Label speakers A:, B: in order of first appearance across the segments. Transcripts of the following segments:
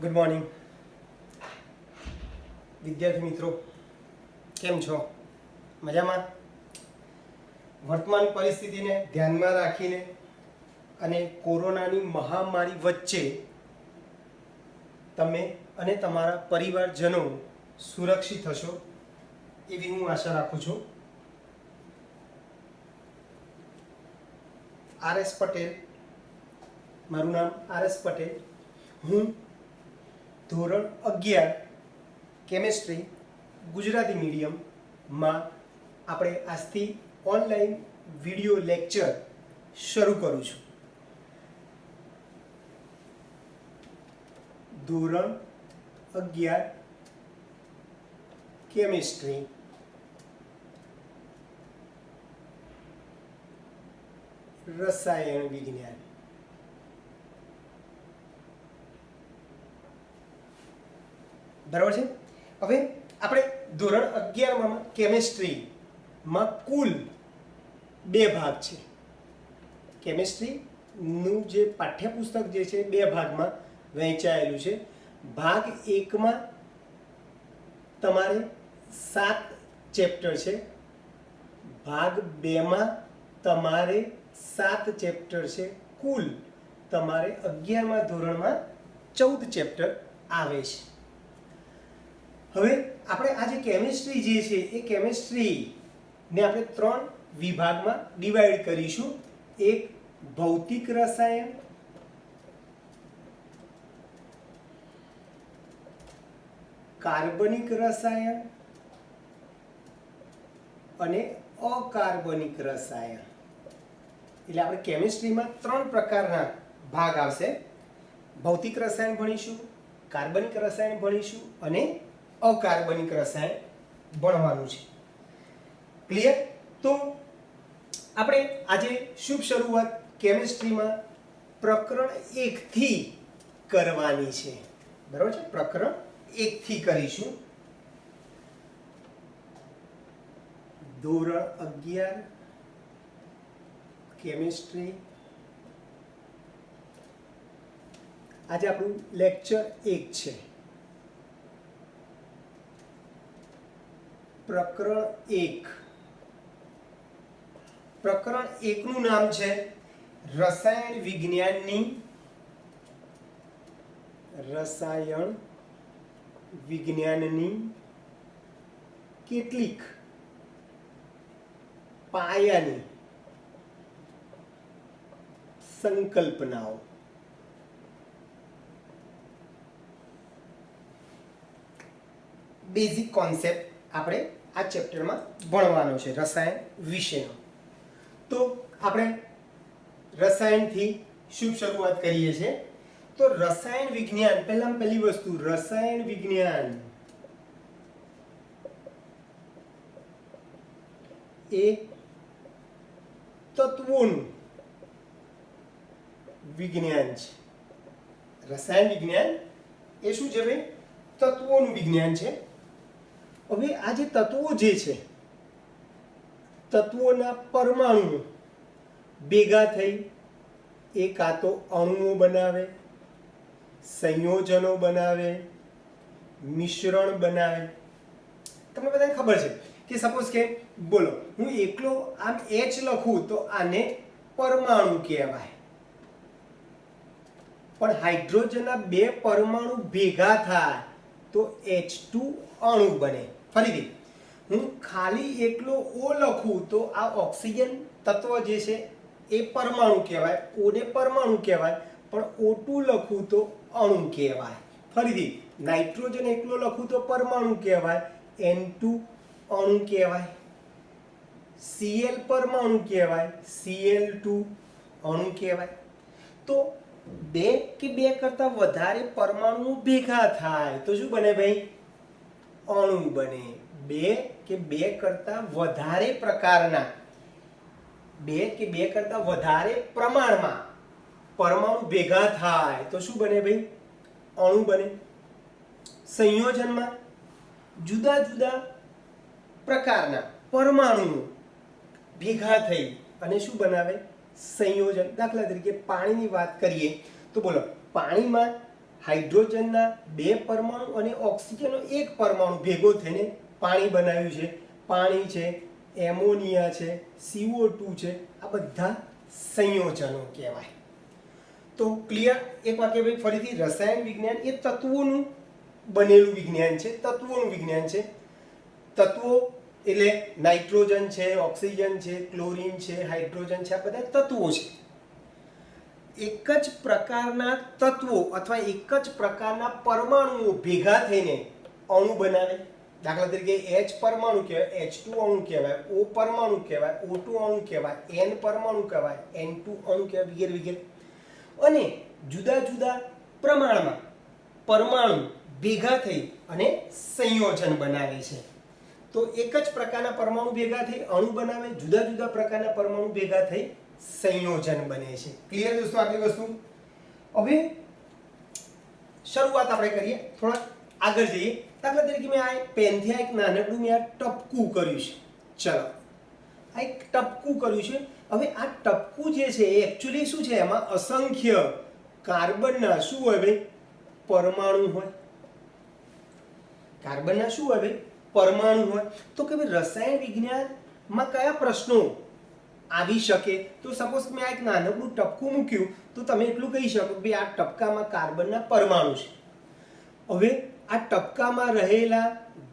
A: Good morning વિદ્યાર્થી મિત્રો, કેમ છો? મજામાં? વર્તમાન પરિસ્થિતિને ધ્યાનમાં રાખીને અને કોરોનાની મહામારી વચ્ચે તમે અને તમારા પરિવારજનો સુરક્ષિત હશો એવી હું આશા રાખું છું. આર.એસ. પટેલ, મારું નામ આર.એસ. પટેલ. હું ધોરણ 11 કેમેસ્ટ્રી ગુજરાતી મીડિયમમાં આપણે આજથી ઓનલાઈન વિડીયો લેક્ચર શરૂ કરું છું. ધોરણ 11 કેમેસ્ટ્રી રસાયણ વિજ્ઞાન. બરાબર છે. હવે આપણે ધોરણ 11માં કેમેસ્ટ્રીમાં કુલ 2 ભાગ છે. કેમેસ્ટ્રીનું જે પાઠ્યપુસ્તક જે છે 2 ભાગમાં વહેંચાયેલું છે. ભાગ 1માં તમારે 7 ચેપ્ટર છે. ભાગ 2માં તમારે 7 ચેપ્ટર છે. કુલ તમારે 11મા ધોરણમાં 14 ચેપ્ટર આવે છે. હવે આપણે આ જે કેમેસ્ટ્રી જે છે એ કેમેસ્ટ્રીને આપણે 3 વિભાગમાં ડિવાઈડ કરીશું. એક ભૌતિક રસાયણ, કાર્બનિક રસાયણ અને અકાર્બનિક રસાયણ. એટલે આપણે કેમેસ્ટ્રીમાં 3 પ્રકારના ભાગ આવશે. ભૌતિક રસાયણ ભણીશું, કાર્બનિક રસાયણ ભણીશું અને અકાર્બનિક રસાયણ ભણવાનું છે. ક્લિયર? તો આપણે આજે શુભ શરૂઆત કેમેસ્ટ્રીમાં પ્રકરણ 1 થી કરવાની છે. બરાબર છે? પ્રકરણ 1 થી કરીશું. ધોરણ 11 કેમેસ્ટ્રી. આજે આપણું લેક્ચર 1 છે. પ્રકરણ 1. પ્રકરણ 1 નું નામ છે રસાયણ વિજ્ઞાનની કેટલીક પાયાની સંકલ્પનાઓ. બેઝિક કોન્સેપ્ટ આપણે આ ચેપ્ટરમાં ભણવાનો છે રસાયણ વિશેનો. તો આપણે રસાયણથી શુભ શરૂઆત કરીએ છીએ. તો રસાયણ વિજ્ઞાન, પહેલામાં પહેલી વસ્તુ, રસાયણ વિજ્ઞાન એ તત્વોનું વિજ્ઞાન છે. રસાયણ વિજ્ઞાન એ શું છે ભાઈ? તત્વોનું વિજ્ઞાન છે. હવે આ જે તત્વો જે છે, તત્વોના પરમાણુ ભેગા થઈ એ કાં તો અણુઓ બનાવે, સંયોજનો બનાવે, મિશ્રણ બનાવે. તમને બધાને ખબર છે કે સપોઝ કે બોલો હું એકલો આમ H લખું તો આને પરમાણુ કહેવાય. પણ હાઇડ્રોજનના 2 પરમાણુ ભેગા થાય તો H2 અણુ બને. ફરીથી હું ખાલી એકલો O લખું તો આ ઓક્સિજન તત્વ જે છે એ પરમાણુ કહેવાય, O ને પરમાણુ કહેવાય. પણ O2 લખું તો અણુ કહેવાય. ફરીથી નાઇટ્રોજન એકલો લખું તો પરમાણુ કહેવાય, N2 અણુ કહેવાય. Cl પરમાણુ કહેવાય, Cl2 અણુ કહેવાય. તો 2 કે 2 કરતાં વધારે પરમાણુ ભેગા થાય તો શું બને ભાઈ? અણુ બને. 2 કે 2 કરતાં વધારે પ્રકારના, 2 કે 2 કરતાં વધારે પ્રમાણમાં પરમાણુ ભેગા થાય તો શું બને ભાઈ? અણુ બને. સંયોજનમાં જુદા જુદા પ્રકારના પરમાણુ ભેગા થઈ અને શું બનાવે? સંયોજન. દાખલા તરીકે પાણીની વાત કરીએ તો બોલો પાણીમાં હાઇડ્રોજનના 2 પરમાણુ અને ઓક્સિજનનો 1 પરમાણુ ભેગો થઈને પાણી બનાવ્યું છે. પાણી છે, એમોનિયા છે, CO2 છે, આ બધા સંયોજનો કહેવાય. તો ક્લિયર? એક વાક્ય ભાઈ ફરીથી, રસાયણ વિજ્ઞાન એ તત્વોનું બનેલું વિજ્ઞાન છે. તત્વોનું વિજ્ઞાન છે. તત્વો એટલે નાઇટ્રોજન છે, ઓક્સિજન છે, ક્લોરીન છે, હાઇડ્રોજન છે, આ બધા તત્વો છે. એક જ પ્રકારના તત્વો અથવા એક જ પ્રકારના પરમાણુઓ ભેગા થઈને અણુ બનાવે. દાખલા તરીકે H પરમાણુ કહેવાય, H2 અણુ કહેવાય, O પરમાણુ કહેવાય, O2 અણુ કહેવાય, N પરમાણુ કહેવાય, N2 અણુ કહેવાય, વગેરે વગેરે. અને જુદા જુદા પ્રમાણમાં પરમાણુ ભેગા થઈ અને સંયોજન બનાવે છે. તો એક જ પ્રકારના પરમાણુ ભેગા થઈ અણુ બનાવે, જુદા જુદા પ્રકારના પરમાણુ ભેગા થઈ સંયોજન બને છે. ક્લિયર દોસ્તો આટલી વસ્તુ? હવે શરૂઆત આપણે કરીએ, થોડા આગળ જઈએ. દાખલા તરીકે મેં આ પેનથી એક નાનકડું મેં આ ટપકું કર્યું છે. ચલો, આ એક ટપકું કર્યું છે. હવે આ ટપકું જે છે એ એકચ્યુઅલી શું છે, એમાં અસંખ્ય કાર્બનના શું હોય ભાઈ? પરમાણુ હોય. કાર્બનના શું હોય ભાઈ? પરમાણુ હોય. તો કે ભાઈ રસાયણ વિજ્ઞાનમાં કયા પ્રશ્નો આવી શકે? તો સપોઝ મેં આ એક નાનકડું ટપકું મૂક્યું તો તમે એટલું કહી શકો કે આ ટપકામાં કાર્બનના પરમાણુ છે. હવે આ ટપકામાં રહેલા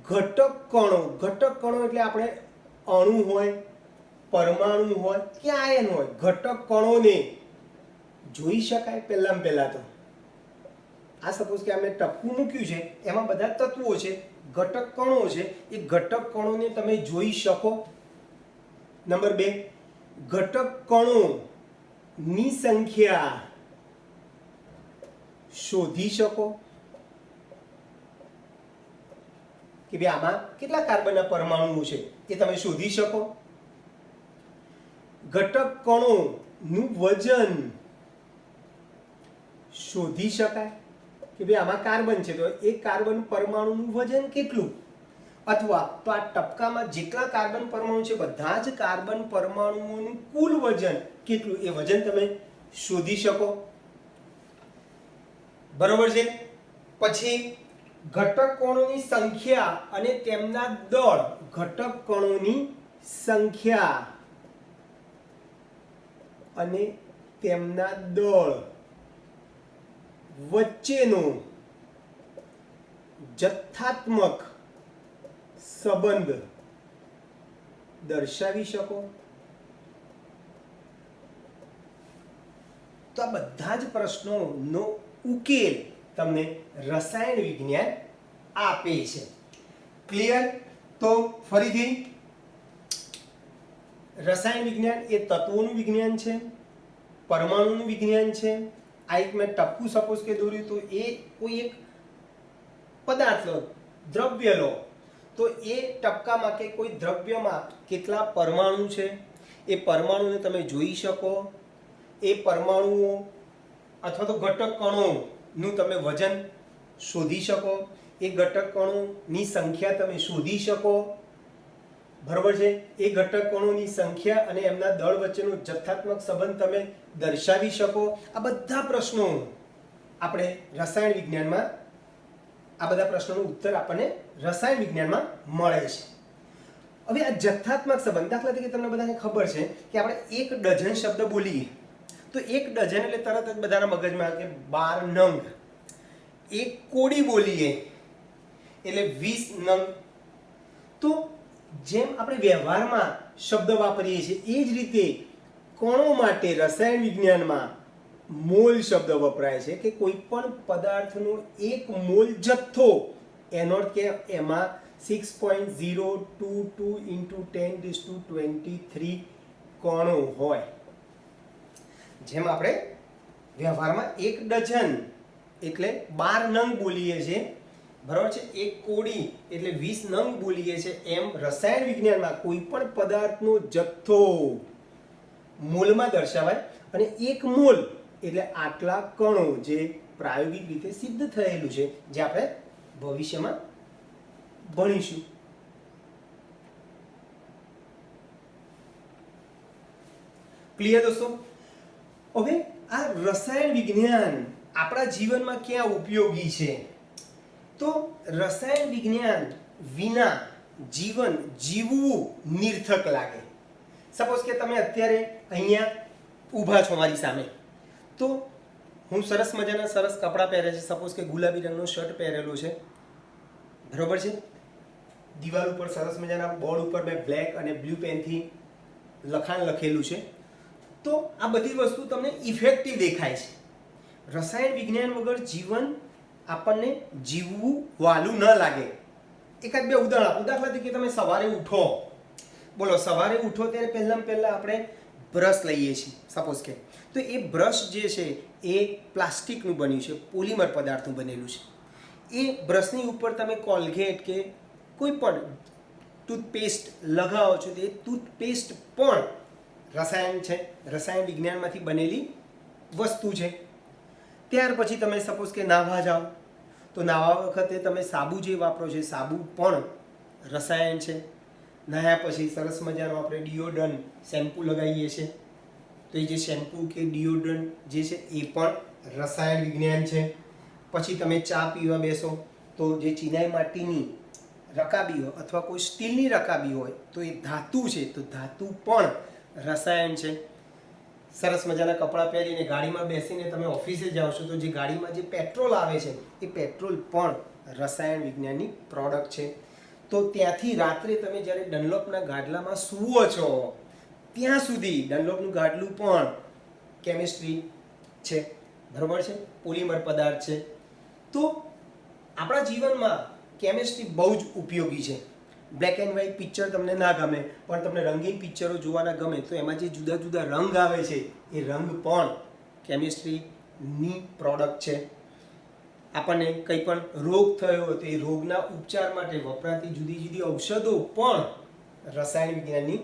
A: ઘટક કણો એટલે આપણે અણુ હોય, પરમાણુ હોય કે આયન હોય, ઘટક કણોને જોઈ શકાય. પહેલા તો આ સપોઝ કે અમે ટપકું મૂક્યું છે, એમાં બધા તત્વો છે, ઘટક કણો છે. એ ઘટક કણોને તમે જોઈ શકો. નંબર 2, ઘટક કણોની સંખ્યા શોધી શકો કે ભાઈ આમાં કેટલા કાર્બનના પરમાણુ છે એ તમે શોધી શકો. ઘટક કણોનું વજન શોધી શકાય કે ભાઈ આમાં કાર્બન છે તો એક કાર્બન પરમાણુનું વજન કેટલું, અથવા તો આ ટપકામાં જેટલા કાર્બન પરમાણુ છે બધા જ કાર્બન પરમાણુઓનું કુલ વજન કેટલું, એ વજન તમે શોધી શકો. બરોબર છે? પછી ઘટક કણોની સંખ્યા અને તેમના દળ, ઘટક કણોની સંખ્યા અને તેમના દળ વચ્ચેનો જથ્થાત્મક સંબંધ દર્શાવી શકો. તો આ બધા જ પ્રશ્નોનો ઉકેલ તમને રસાયણ વિજ્ઞાન આપે છે. ક્લિયર? તો ફરીથી, રસાયણ વિજ્ઞાન એ તત્વોનું વિજ્ઞાન છે, પરમાણુનું વિજ્ઞાન છે. આ એક મેં ટપકું સપોઝ કે દોર્યું તો એ કોઈ એક પદાર્થ લો, દ્રવ્ય લો, તો એ ટપકામાં કે કોઈ દ્રવ્યમાં કેટલા પરમાણુ છે એ પરમાણુને તમે જોઈ શકો. એ પરમાણુઓ અથવા તો ઘટક કણોનું તમે વજન શોધી શકો. એ ઘટક કણોની સંખ્યા તમે શોધી શકો. બરોબર છે? એ ઘટક કણોની સંખ્યા અને એમના દળ વચ્ચેનો જથ્થાત્મક સંબંધ તમે દર્શાવી શકો. આ બધા પ્રશ્નો આપણે રસાયણ વિજ્ઞાનમાં, આ બધા પ્રશ્નોનો ઉત્તર આપણને રસાયણ વિજ્ઞાનમાં મળે છે. હવે આ જથ્થાત્મક સંબંધ, દાખલા તરીકે તમને બધાને ખબર છે કે આપણે 1 ડઝન શબ્દ બોલીએ તો 1 ડઝન એટલે તરત જ બધાના મગજમાં આવે કે 12 નંગ. 1 કોડી બોલીએ એટલે 20 નંગ. તો જેમ આપણે વ્યવહારમાં શબ્દ વાપરીએ છીએ એ જ રીતે કણો માટે રસાયણ વિજ્ઞાનમાં મોલ શબ્દ વપરાય છે કે કોઈ પણ પદાર્થનો 1 મોલ જથ્થો, એનો અર્થ કે એમાં 6.022 × 10⁻23 કણો હોય. જેમ આપણે વ્યવહારમાં 1 ડઝન એટલે 12 નંગ બોલીએ છીએ, બરાબર છે? 1 કોડી એટલે 20 નંગ બોલીએ છીએ. એમ રસાયણ વિજ્ઞાનમાં કોઈ પણ પદાર્થનો જથ્થો મોલમાં દર્શાવાય અને 1 મોલ એટલે આટલા કણો, જે પ્રાયોગિક રીતે સિદ્ધ થયેલું છે, જે આપણે ભવિષ્યમાં ભણીશું. ક્લિયર દોસ્તો? હવે આ રસાયણ વિજ્ઞાન આપણા જીવનમાં ક્યાં ઉપયોગી છે? તો રસાયણ વિજ્ઞાન વિના જીવન જીવવું નિર્થક લાગે. સપોઝ કે તમે અત્યારે અહીંયા ઊભા છો મારી સામે, તો હું સરસ મજાના સરસ કપડાં પહેરે છે, સપોઝ કે ગુલાબી રંગનો શર્ટ પહેરેલો છે, બરોબર છે. દિવાલ ઉપર સરસ મજાના બોર્ડ ઉપર મેં બ્લેક અને બ્લુ પેનથી લખાણ લખેલું છે. તો આ બધી વસ્તુ તમને ઇફેક્ટિવ દેખાય છે. રસાયણ વિજ્ઞાન વગર જીવન આપણને જીવવું વાલું ન લાગે. એકાદ બે ઉદાહરણ આપું. દાખલા તરીકે તમે સવારે ઉઠો, બોલો સવારે ઉઠો ત્યારે પહેલાં આપણે બ્રશ લઈએ છીએ સપોઝ કે, તો એ બ્રશ જે છે એ પ્લાસ્ટિકનું બન્યું છે, પોલિમર પદાર્થનું બનેલું છે. એ બ્રશની ઉપર તમે કોલગેટ કે કોઈ પણ ટૂથપેસ્ટ લગાવો છો, તો એ ટૂથપેસ્ટ પણ રસાયણ છે, રસાયણ વિજ્ઞાનમાંથી બનેલી વસ્તુ છે. ત્યાર પછી તમે સપોઝ કે નાહવા જાઓ, તો નાહવા વખતે તમે સાબુ જે વાપરો છો, સાબુ પણ રસાયણ છે. નાહ્યા પછી સરસ મજાનો આપણે ડિયોડ્રન્ટ શેમ્પૂ લગાવીએ છીએ, તો એ જે શેમ્પૂ કે ડિયોડ્રન્ટ જે છે એ પણ રસાયણ વિજ્ઞાન છે. પછી તમે ચા પીવા બેસો, તો જે ચિનાઈ માટીની રકાબી હોય અથવા કોઈ સ્ટીલની રકાબી હોય, તો એ ધાતુ છે, તો ધાતુ પણ રસાયણ છે. સરસ મજાના કપડાં પહેરીને ગાડીમાં બેસીને તમે ઓફિસે જાઓ છો, તો જે ગાડીમાં જે પેટ્રોલ આવે છે એ પેટ્રોલ પણ રસાયણ વિજ્ઞાનની પ્રોડક્ટ છે. તો ત્યાંથી રાત્રે તમે જ્યારે ડનલોપના ગાડલામાં સૂવો છો ત્યાં સુધી ડનલોપનું ગાડલું પણ કેમિસ્ટ્રી છે, બરાબર છે, પોલિમર પદાર્થ છે. તો આપણા જીવનમાં કેમિસ્ટ્રી બહુ જ ઉપયોગી છે. બ્લેક એન્ડ વ્હાઇટ પિક્ચર તમને ના ગમે, પણ તમને રંગીન પિક્ચરો જોવાના ગમે, તો એમાં જે જુદા જુદા રંગ આવે છે એ રંગ પણ કેમિસ્ટ્રીની પ્રોડક્ટ છે. આપણને કંઈ પણ રોગ થયો હોય તો એ રોગના ઉપચાર માટે વપરાતી જુદી જુદી ઔષધો પણ રસાયણ વિજ્ઞાનની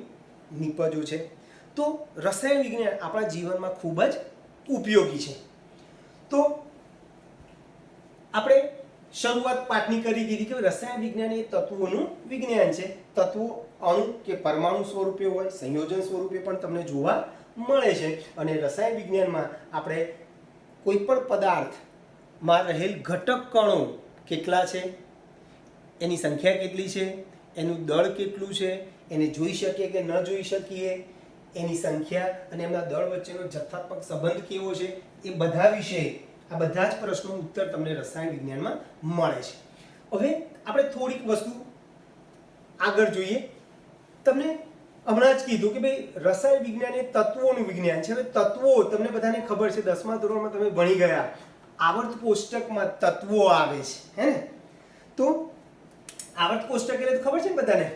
A: નિપજો છે. તો રસાયણ વિજ્ઞાન આપણા જીવનમાં ખૂબ જ ઉપયોગી છે. તો આપણે શરૂઆત પાઠની કરી દીધી કે રસાયણ વિજ્ઞાન એ તત્વોનું વિજ્ઞાન છે. તત્વો અણુ કે પરમાણુ સ્વરૂપે હોય, સંયોજન સ્વરૂપે પણ તમને જોવા મળે છે. અને રસાયણ વિજ્ઞાનમાં આપણે કોઈ પણ પદાર્થમાં રહેલ ઘટક કણો કેટલા છે, એની સંખ્યા કેટલી છે, એનું દળ કેટલું છે, એને જોઈ શકીએ કે ન જોઈ શકીએ, એની સંખ્યા અને એમના દળ વચ્ચેનો જથ્થાત્મક સંબંધ કેવો છે, એ બધા વિશે આ બધા જ પ્રશ્નો ઉત્તર તમને રસાયણ વિજ્ઞાનમાં મળે છે. હવે આપણે થોડીક વસ્તુ આગળ જોઈએ. તમને હમણાં જ કીધું કે ભાઈ રસાયણ વિજ્ઞાન એ તત્વોનું વિજ્ઞાન છે. હવે તત્વો તમને બધાને ખબર છે, 10મા ધોરણમાં તમે ભણી ગયા, આવર્ત કોષ્ટકમાં તત્વો આવે છે, હે ને? તો આવર્ત કોષ્ટક એટલે ખબર છે ને બધાને?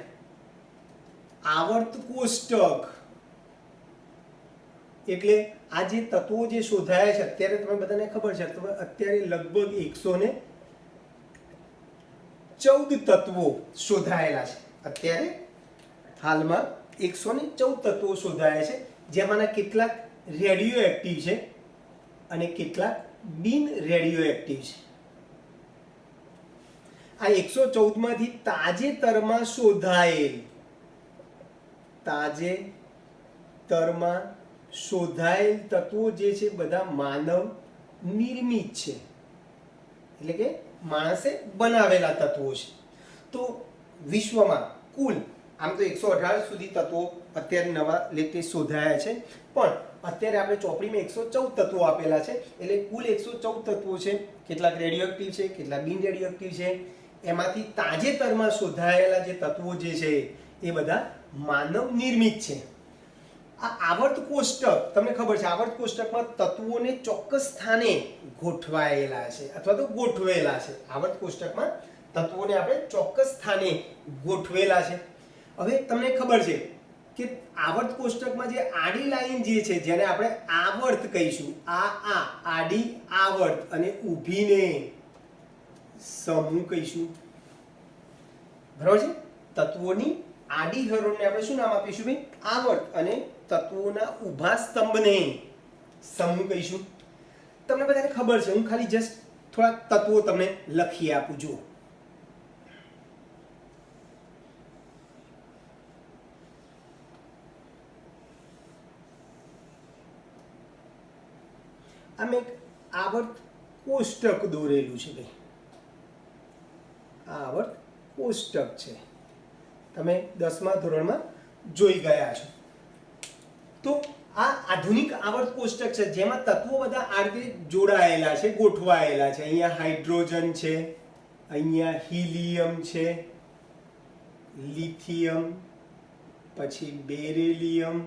A: આવર્ત કોષ્ટક એટલે આ જે તત્વો જે શોધાયા છે અત્યારે તમે બધાને ખબર છે, અત્યારે લગભગ 114 તત્વો શોધાયેલા છે. અત્યારે હાલમાં 114 તત્વો શોધાયા છે, જેમાંના કેટલાક રેડિયો એક્ટિવ છે અને કેટલાક બિન રેડિયો એક્ટિવ છે. આ 114 માંથી તાજેતરમાં શોધાયેલ તત્વો જે છે બધા માનવ નિર્મિત છે, એટલે કે માણસે બનાવેલા તત્વો છે. તો વિશ્વમાં કુલ આમ તો 118 સુધી તત્વો અત્યારે નવા લેટેસ્ટ શોધાયા છે, પણ અત્યારે આપણે ચોપડીમાં 114 તત્વો આપેલા છે, એટલે કુલ 114 તત્વો છે. કેટલાક રેડિયો એક્ટિવ છે, કેટલાક બિન રેડિયો એક્ટિવ છે. એમાંથી તાજેતરમાં શોધાયેલા જે તત્વો જે છે એ બધા માનવ નિર્મિત છે. આ આવર્ત કોષ્ટક તમને ખબર છે, આવર્ત કોષ્ટકમાં તત્વોને ચોક્કસ સ્થાને ગોઠવાયેલા છે અથવા તો ગોઠવેલા છે. આવર્ત કોષ્ટકમાં તત્વોને આપણે ચોક્કસ સ્થાને ગોઠવેલા છે. હવે તમને ખબર છે કે આવર્ત કોષ્ટકમાં જે આડી લાઈન જે છે જેને આપણે આવર્ત કહીશું, આ આડી આવર્ત અને ઊભીને સમૂહ કહીશું, બરાબર છે? તત્વોની આડી હરોળને આપણે શું નામ આપીશું ભાઈ? આવર્ત. અને તત્વોના ઊભા સ્તંભને સમૂહ કહીશું. તમને બધાને ખબર છે, હું ખાલી જસ્ટ થોડા તત્વો તમને લખી આપું. જુઓ, આમ એક આવર્ત કોષ્ટક દોરેલું છે ભાઈ, આ આવર્ત કોષ્ટક છે, તમે 10મા ધોરણમાં જોઈ ગયા છો. તો આ આધુનિક આવર્ત કોષ્ટક છે જેમાં તત્વો બધા આ રીતે જોડાયેલા છે, ગોઠવાયેલા છે. અહીંયા હાઇડ્રોજન છે, અહીંયા હિલિયમ છે, લિથિયમ, પછી beryllium,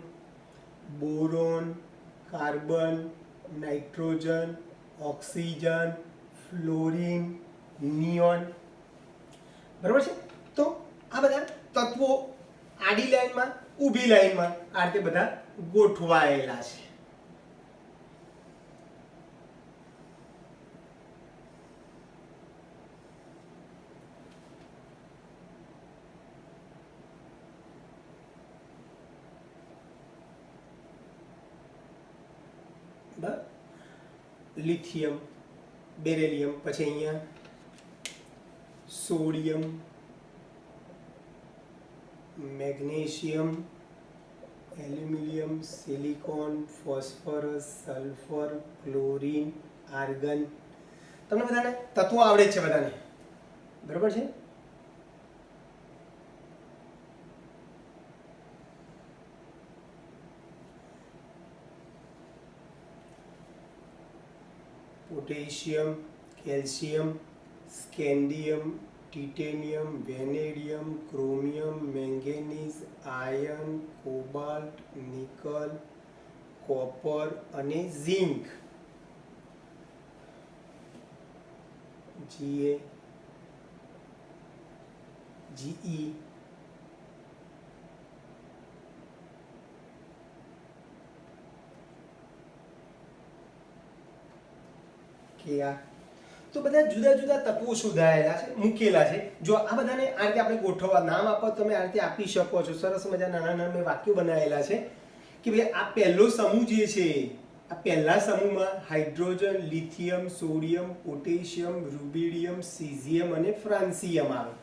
A: boron, carbon, nitrogen, oxygen, fluorine, neon. બરાબર છે. તો આ બધા તત્વો આડી લાઈનમાં, ઊભી લાઈનમાં આ રીતે બધા ગોઠવાયેલા છે. લિથિયમ, બેરિલિયમ, પછી અહીંયા sodium, magnesium, aluminium, silicon, phosphorus, sulphur, chlorine, argon. તમને બધાને તત્વો આવડે જ છે બધાને, બરાબર છે. Potassium, calcium, scandium, titanium, vanadium, chromium, manganese, iron, cobalt, nickel, copper અને ઝિંક. Ga, Ge, Ka. તો બધા જુદા જુદા તત્વો શોધાયેલા છે, મૂકેલા છે. જો આ બધાને આ રીતે આપણે ગોઠવવા, નામ આપો તમે આ રીતે આપી શકો છો. સરસ મજા નાના નાના વાક્યો બનાવેલા છે કે ભાઈ આ પહેલો સમૂહ જે છે, આ પહેલા સમૂહમાં hydrogen, lithium, sodium, potassium, rubidium, caesium અને ફ્રાન્સિયમ આવે.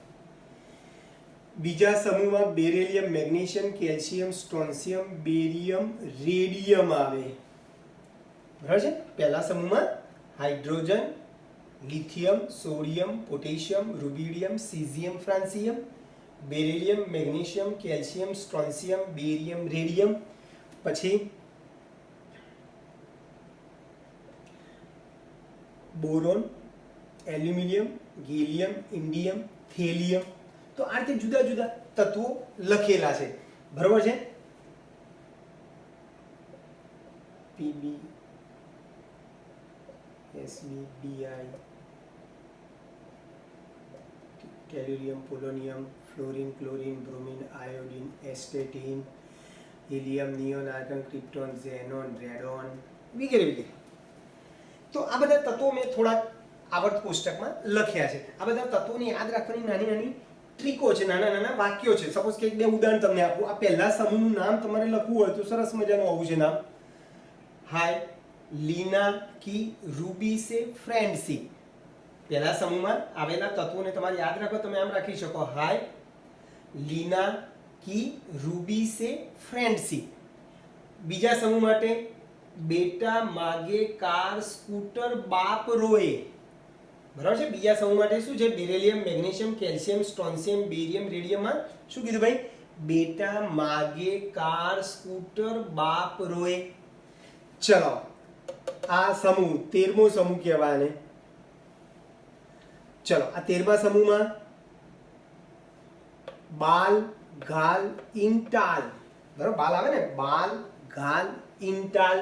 A: બીજા સમૂહમાં beryllium, magnesium, calcium, strontium, barium, radium આવે. બરાબર છે. પહેલા સમૂહમાં hydrogen, lithium, sodium, potassium, rubidium, caesium, francium, beryllium, magnesium, calcium, strontium, barium, radium. પછી boron, aluminium, gallium, indium, thallium. તો આ રીતે જુદા જુદા તત્વો લખેલા છે. બરોબર છે. PB, SB, BI, tellurium, polonium, fluorine, chlorine, bromine, iodine, astatine, helium, neon, argon, krypton, xenon, radon વગેરે વગેરે. તો આ બધા તત્વો મેં થોડાક આવર્ત કોષ્ટકમાં લખ્યા છે. આ બધા તત્વોને યાદ રાખવાની નાની નાની ટ્રીકો છે, નાના નાના વાક્યો છે. સપોઝ કે બે ઉદાહરણ તમને આપું. આ પહેલા સમૂહનું નામ તમારે લખવું હોય તો સરસ મજાનું આવું છે નામ. હાય, લીના કી રૂબી સે ફ્રેન્ડશિપ. પહેલા સમૂહમાં આવેલા તત્વોને તમારે યાદ રાખો. તમે આમ રાખી શકો, હાય લીના કી રૂબી સે ફ્રેન્ડશિપ. બીજા સમૂહ માટે બેટા માગે કાર સ્કૂટર બાપ રોએ. બરાબર છે. બીજા સમૂહ માટે શું છે? Beryllium, magnesium, calcium, strontium, barium, રેડિયમમાં શું કીધું ભાઈ? બેટા માગે કાર સ્કૂટર બાપ રોએ. ચલો, આ સમૂહ 13મો સમૂહ કહેવાય ને. ચલો, આ 13મા સમૂહમાં બાલ, ગાલ, ઇન્ટાલ. બરાબર, બાલ આવે ને, બાલ, ગાલ, ઇન્ટાલ.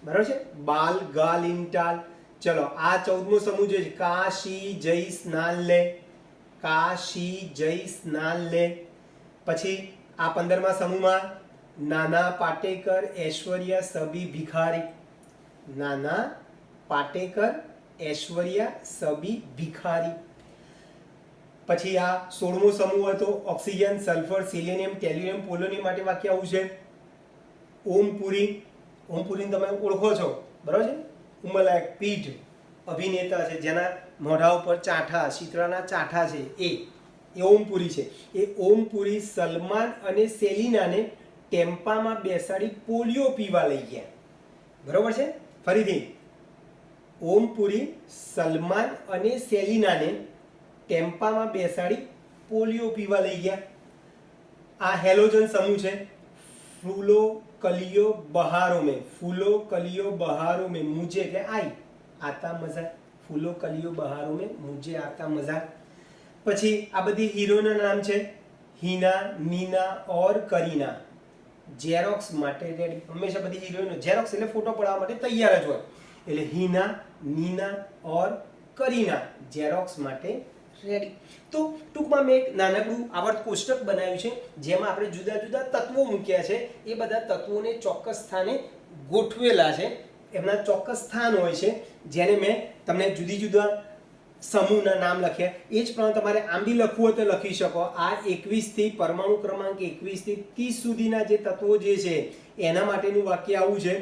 A: બરાબર છે. બાલ, ગાલ, ઇન્ટાલ. ચલો, આ 14મો સમૂહ જે છે, કાશી, જય, સ્નાન લે. કાશી, જય, સ્નાન લે. પછી આ 15મા સમૂહમાં નાના પાટેકર, ઐશ્વર્યા, સબી ભિખારી. નાના પાટેકર, ઐશ્વર્યા, સબી ભિખારી. પછી આ 16મો સમૂહ હતો ઓક્સિજન, સલ્ફર, સિલિનિયમ, ટેલ્યુરિયમ, પોલોનિયમ માટે વાક્ય આવું છે. ઓમપુરી. ઓમપુરીને તમે ઓળખો છો, બરાબર છે. ઉંમરલાયક પીઢ અભિનેતા છે જેના મોઢા ઉપર ચાઠા, શીતળાના ચાઠા છે, એ ઓમપુરી છે. એ ઓમપુરી સલમાન અને સેલિનાને ટેમ્પામાં બેસાડી પોલિયો પીવા લઈ ગયા. બરોબર છે. ફરીથી ઓમ પુરી સલમાન અને સેલિનાને ટેમ્પામાં બેસાડી પોલિયો પીવા લઈ ગયા. આ હેલોજન સમૂહ છે. ફૂલો કલિયો બહારો મેં, ફૂલો કલિયો બહારો મેં મુझे એટલે આઈ આતા મજા, ફૂલો કલિયો બહારો મેં મુझे આતા મજા. પછી આ બધી હીરોના નામ છે હિના, નીના ઓર કરીના. ઝેરોક્સ માટે રેડી. હંમેશા બધી હિરોઈનો ઝેરોક્સ એટલે ફોટો પડાવવા માટે તૈયાર જ હોય. એટલે હિના, નીના ઓર કરીના ઝેરોક્સ માટે રેડી. તો ટૂંકમાં મેં એક નાનકડું આવર્ત કોષ્ટક બનાવ્યું છે જેમાં આપણે જુદા જુદા તત્વો મૂક્યા છે. એ બધા તત્વોને ચોક્કસ સ્થાને ગોઠવેલા છે. એમના ચોક્કસ સ્થાન હોય છે જેને મેં તમને જુદી જુદા સમૂહના નામ લખ્યા. એ જ પ્રમાણે તમારે આમ બી લખવું હોય તો લખી શકો. આ 21 થી પરમાણુ ક્રમાંક 21 થી 30 સુધીના જે તત્વો જે છે એના માટેનું વાક્ય આવું છે.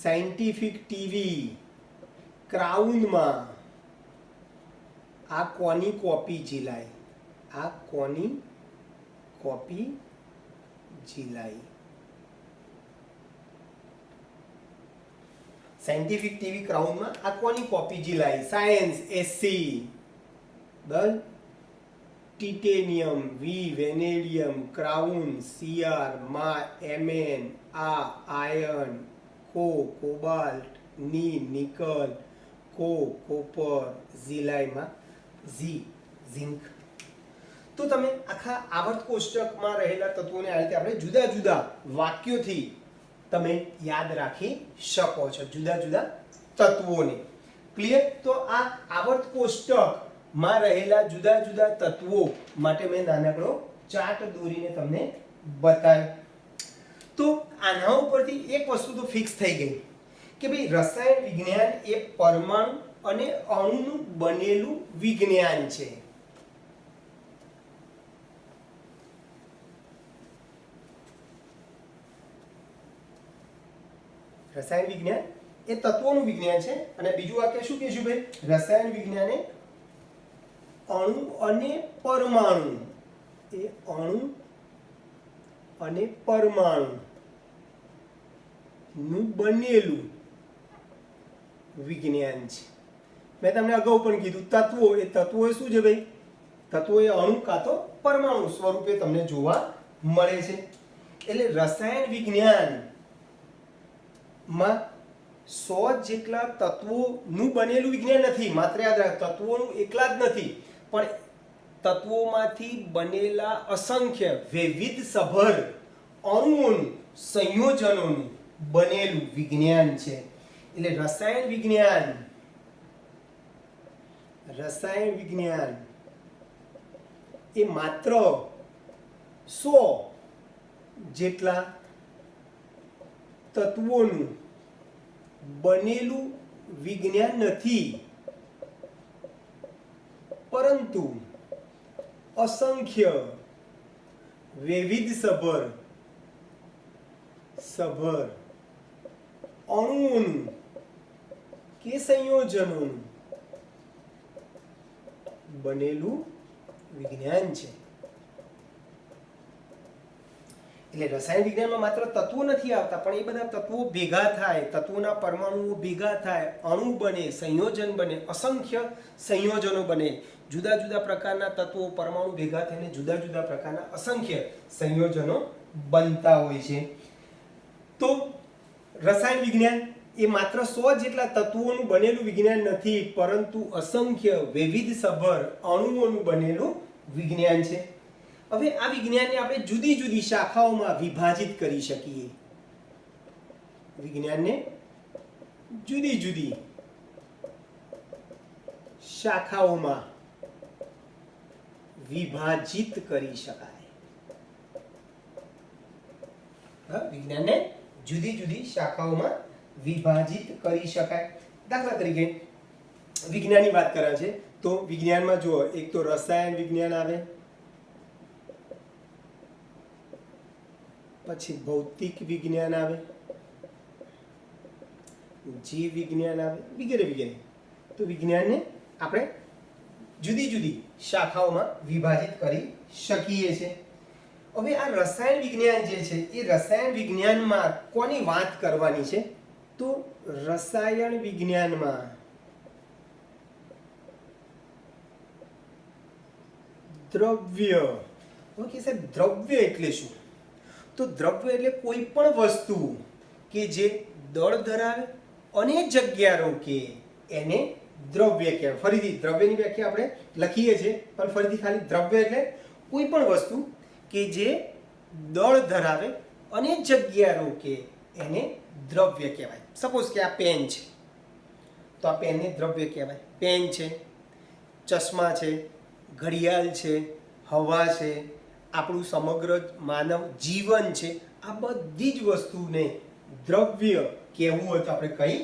A: સાયન્ટિફિક ટીવી ક્રાઉનમાં આ કોની કોપી ઝીલાય, આ કોની કોપી ઝીલાય. સાયન્ટિફિક ટીવી ક્રાઉનમાં આ કોની કોપી ઝીલાય. સાયન્સ એસસી, બરાબર, ટિટેનિયમ, વી વેનેડિયમ, ક્રાઉન સીઆર, મા એમએન, આ આયર્ન, કોબાલ્ટ, ની નિકલ, કોપર, ઝીલાયમાં ઝી ઝિંક. તો તમે આખા આવર્ત કોષ્ટકમાં રહેલા તત્વોને આ રીતે આપણે જુદા જુદા વાક્યોથી તમે યાદ રાખી શકો છો, જુદા જુદા તત્વોને. ક્લિયર? તો આ આવર્ત કોષ્ટકમાં રહેલા જુદા જુદા તત્વો માટે મેં નાનકડો ચાર્ટ દોરીને તમને બતાવ્યો. તો આના ઉપરથી એક વસ્તુ તો ફિક્સ થઈ ગઈ કે ભાઈ રસાયણ વિજ્ઞાન એ પરમાણુ અને અણુનું બનેલું વિજ્ઞાન છે. રસાયણ વિજ્ઞાન એ તત્વોનું વિજ્ઞાન છે. અને બીજું વાક્ય શું કહીશું ભાઈ? રસાયણ વિજ્ઞાન એ અણુ અને પરમાણુ, એ અણુ અને પરમાણુ નું બનેલું વિજ્ઞાન છે. મેં તમને અગાઉ પણ કીધું તત્વો એ શું છે ભાઈ? તત્વો એ અણુ કાં તો પરમાણુ સ્વરૂપે તમને જોવા મળે છે. એટલે રસાયણ વિજ્ઞાન માં 100 જેટલા તત્વોનું બનેલું વિજ્ઞાન નથી. માત્ર યાદ રાખ, તત્વોનું એકલા જ નથી, પણ તત્વોમાંથી બનેલા અસંખ્ય વૈવિધ્યસભર અણુઓનું, સંયોજનોનું બનેલું વિજ્ઞાન છે. એટલે રસાયણ વિજ્ઞાન એ માત્ર 100 જેટલા તત્વોનું બનેલું વિજ્ઞાન નથી, પરંતુ અસંખ્ય વૈવિધ્યસભર અણુઓનું કે સંયોજનોનું બનેલું વિજ્ઞાન છે. એટલે રસાયણ વિજ્ઞાનમાં માત્ર તત્વો નથી આવતા, પણ એ બધા તત્વો ભેગા થાય, તત્વોના પરમાણુઓ ભેગા થાય, અણુ બને, સંયોજન બને, અસંખ્ય સંયોજનો બને. જુદા જુદા પ્રકારના તત્વો પરમાણુ ભેગા થઈને જુદા જુદા પ્રકારના અસંખ્ય સંયોજનો બનતા હોય છે. તો રસાયણ વિજ્ઞાન એ માત્ર 100 જેટલા તત્વોનું બનેલું વિજ્ઞાન નથી, પરંતુ અસંખ્ય વૈવિધ્યસભર અણુઓનું બનેલું વિજ્ઞાન છે. હવે આ વિજ્ઞાનને આપણે જુદી જુદી શાખાઓમાં વિભાજિત કરી શકીએ. વિજ્ઞાનને જુદી જુદી શાખાઓમાં વિભાજિત કરી શકાય. વિજ્ઞાનને જુદી જુદી શાખાઓમાં વિભાજિત કરી શકાય. દાખલા તરીકે વિજ્ઞાનની વાત કરે છે તો વિજ્ઞાનમાં જુઓ, એક તો રસાયણ વિજ્ઞાન આવે, પછી ભૌતિક વિજ્ઞાન આવે, જીવ વિજ્ઞાન આવે, વગેરે વગેરે. તો વિજ્ઞાનને આપણે જુદી જુદી શાખાઓમાં વિભાજિત કરી શકીએ છીએ. હવે આ રસાયણ વિજ્ઞાન જે છે એ રસાયણ વિજ્ઞાનમાં કોની વાત કરવાની છે? તો રસાયણ વિજ્ઞાનમાં દ્રવ્ય, ઓકે સાહેબ, દ્રવ્ય એટલે શું? તો દ્રવ્ય એટલે કોઈ પણ વસ્તુ કે જે દળ ધરાવે અને જગ્યા રોકે એને દ્રવ્ય કહેવાય. ફરીથી દ્રવ્યની વ્યાખ્યા આપણે લખીએ છીએ, પણ ફરીથી ખાલી દ્રવ્ય એટલે કોઈ પણ વસ્તુ કે જે દળ ધરાવે અને જગ્યા રોકે એને દ્રવ્ય કહેવાય. સપોઝ કે આ પેન છે, તો આ પેનને દ્રવ્ય કહેવાય. પેન છે, ચશ્મા છે, ઘડિયાળ છે, હવા છે, આપણું સમગ્ર માનવ જીવન છે, આ બધી જ વસ્તુને દ્રવ્ય કહેવું હોય તો આપણે કહી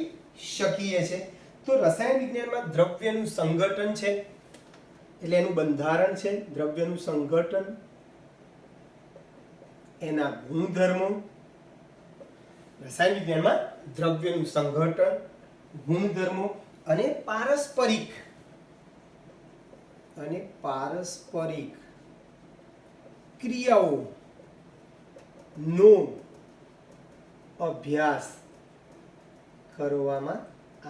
A: શકીએ છીએ. તો રસાયણ વિજ્ઞાનમાં દ્રવ્યનું સંગઠન છે, એટલે એનું બંધારણ છે, દ્રવ્યનું સંગઠન, એના ગુણધર્મો. રસાયણ વિજ્ઞાનમાં દ્રવ્યનું સંગઠન, ગુણધર્મો અને પારસ્પરિક ક્રિયાઓ નો અભ્યાસ કરવામાં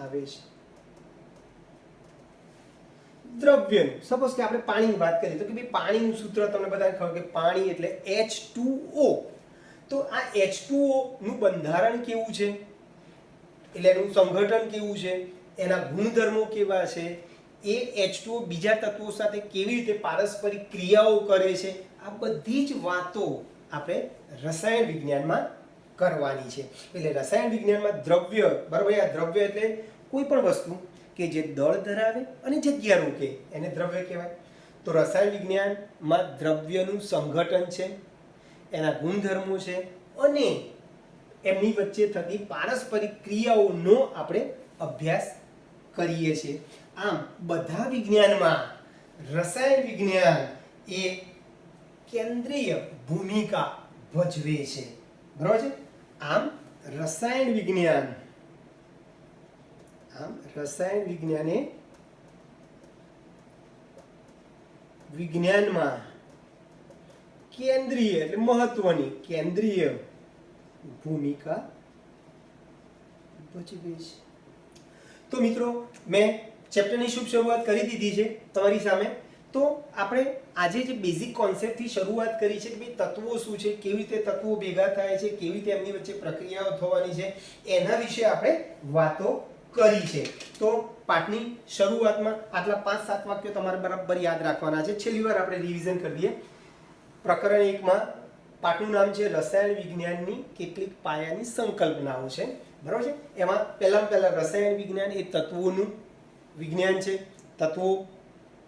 A: આવે છે. દ્રવ્યનું, સપોઝ કે આપણે પાણીની વાત કરીએ તો કે ભાઈ પાણીનું સૂત્ર તમને બધાને ખબર કે પાણી એટલે H2O. તો આ H2O નું બંધારણ કેવું છે, એટલે એનું સંગઠન કેવું છે, એના ગુણધર્મો કેવા છે, એ H2O બીજા તત્વો સાથે કેવી રીતે પારસ્પરિક ક્રિયાઓ કરે છે, આ બધી જ વાતો આપણે રસાયણ વિજ્ઞાનમાં કરવાની છે. એટલે રસાયણ વિજ્ઞાનમાં દ્રવ્ય, બરાબર, આ દ્રવ્ય એટલે કોઈ પણ વસ્તુ કે જે દળ ધરાવે અને જગ્યા રોકે એને દ્રવ્ય કહેવાય. તો રસાયણ વિજ્ઞાનમાં દ્રવ્યનું સંગઠન છે, એના ગુણધર્મો છે અને એમની વચ્ચે થતી પારસ્પરિક ક્રિયાઓનો આપણે અભ્યાસ કરીએ છીએ. આમ બધા વિજ્ઞાનમાં રસાયણ વિજ્ઞાન એ કેન્દ્રીય ભૂમિકા ભજવે છે, બરાબર છે. આમ રસાયણ વિજ્ઞાન એ વિજ્ઞાનમાં કેન્દ્રીય એટલે મહત્વની કેન્દ્રીય ભૂમિકા ભજવે છે. તો મિત્રો, મેં ચેપ્ટરની શુભ શરૂઆત કરી દીધી છે તમારી સામે. તો આપણે આજે જે બેઝિક કોન્સેપ્ટથી શરૂઆત કરી છે કે ભાઈ તત્વો શું છે, કેવી રીતે તત્વો ભેગા થાય છે, કેવી રીતે એમની વચ્ચે પ્રક્રિયાઓ થવાની છે, એના વિશે આપણે વાતો કરી છે. તો પાઠની શરૂઆતમાં આટલા 5-7 વાક્યો તમારે બરાબર યાદ રાખવાના છે. છેલ્લી વાર આપણે રિવિઝન કરી દઈએ. પ્રકરણ 1માં પાઠનું નામ છે રસાયણ વિજ્ઞાનની કેટલીક પાયાની સંકલ્પનાઓ છે, બરાબર છે. એમાં પહેલા રસાયણ વિજ્ઞાન એ તત્વોનું વિજ્ઞાન છે. તત્વો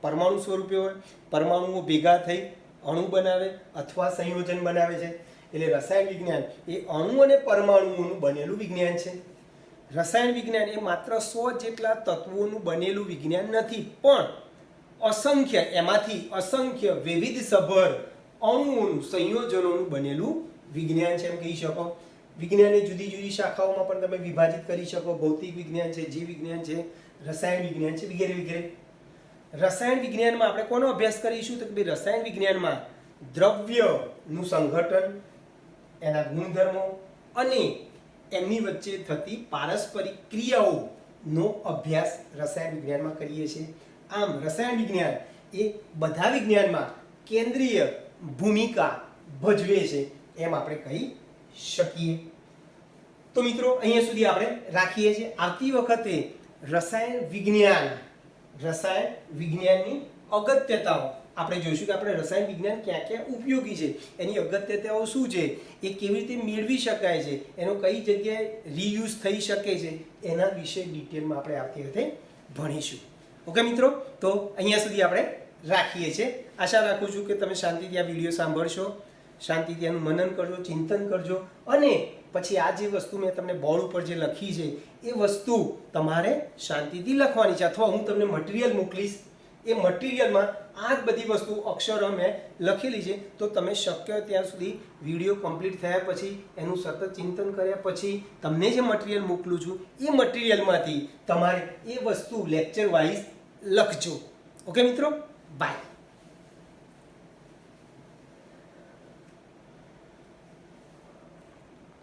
A: પરમાણુ સ્વરૂપે હોય, પરમાણુઓ ભેગા થઈ અણુ બનાવે અથવા સંયોજન બનાવે છે. એટલે રસાયણ વિજ્ઞાન એ અણુ અને પરમાણુઓનું બનેલું વિજ્ઞાન છે. રસાયણ વિજ્ઞાન એ માત્ર 100 જેટલા તત્વોનું બનેલું વિજ્ઞાન નથી, પણ એમાંથી અસંખ્ય વૈવિધ્યસભર અણુઓનું સંયોજનોનું બનેલું વિજ્ઞાન છે એમ કહી શકો. વિજ્ઞાનની જુદી જુદી શાખાઓમાં પણ તમે વિભાજિત કરી શકો. ભૌતિક વિજ્ઞાન છે, જીવ વિજ્ઞાન છે, રસાયણ વિજ્ઞાન છે, વગેરે વગેરે. રસાયણ વિજ્ઞાનમાં આપણે કોનો અભ્યાસ કરીશું તો કે રસાયણ વિજ્ઞાનમાં દ્રવ્યનું સંગઠન, એના ગુણધર્મો અને એમની વચ્ચે થતી પારસ્પરિક ક્રિયાઓનો અભ્યાસ રસાયણ વિજ્ઞાનમાં કરીએ છીએ. આમ રસાયણ વિજ્ઞાન એ બધા વિજ્ઞાનમાં કેન્દ્રીય ભૂમિકા ભજવે છે એમ આપણે કહી શકીએ. તો મિત્રો, અહીંયા સુધી આપણે રાખીએ છીએ. આવતી વખતે રસાયણ વિજ્ઞાનની અગત્યતાઓ આપણે જોઈશું કે આપણે રસાયણ વિજ્ઞાન ક્યાં ક્યાં ઉપયોગી છે, એની અગત્યતાઓ શું છે, એ કેવી રીતે મેળવી શકાય છે, એનો કઈ જગ્યાએ રીયુઝ થઈ શકે છે, એના વિશે ડિટેલમાં આપણે આવતી વખતે ભણીશું. ઓકે મિત્રો, તો અહીંયા સુધી આપણે રાખીએ છીએ. આશા રાખું છું કે તમે શાંતિથી આ વિડીયો સાંભળશો, શાંતિથી એનું મનન કરજો, ચિંતન કરજો અને પછી આ જે વસ્તુ મેં તમને બોર્ડ ઉપર જે લખી છે એ વસ્તુ તમારે શાંતિથી લખવાની છે. અથવા હું તમને મટીરિયલ મોકલીશ, એ મટીરિયલમાં આ જ બધી વસ્તુ અક્ષરો મેં લખેલી છે. તો તમે શક્ય ત્યાં સુધી વિડીયો કમ્પ્લીટ થયા પછી એનું સતત ચિંતન કર્યા પછી તમને જે મટીરિયલ મોકલું છું એ મટીરિયલમાંથી તમારે એ વસ્તુ લેક્ચર વાઇઝ લખજો. ઓકે મિત્રો, બાય.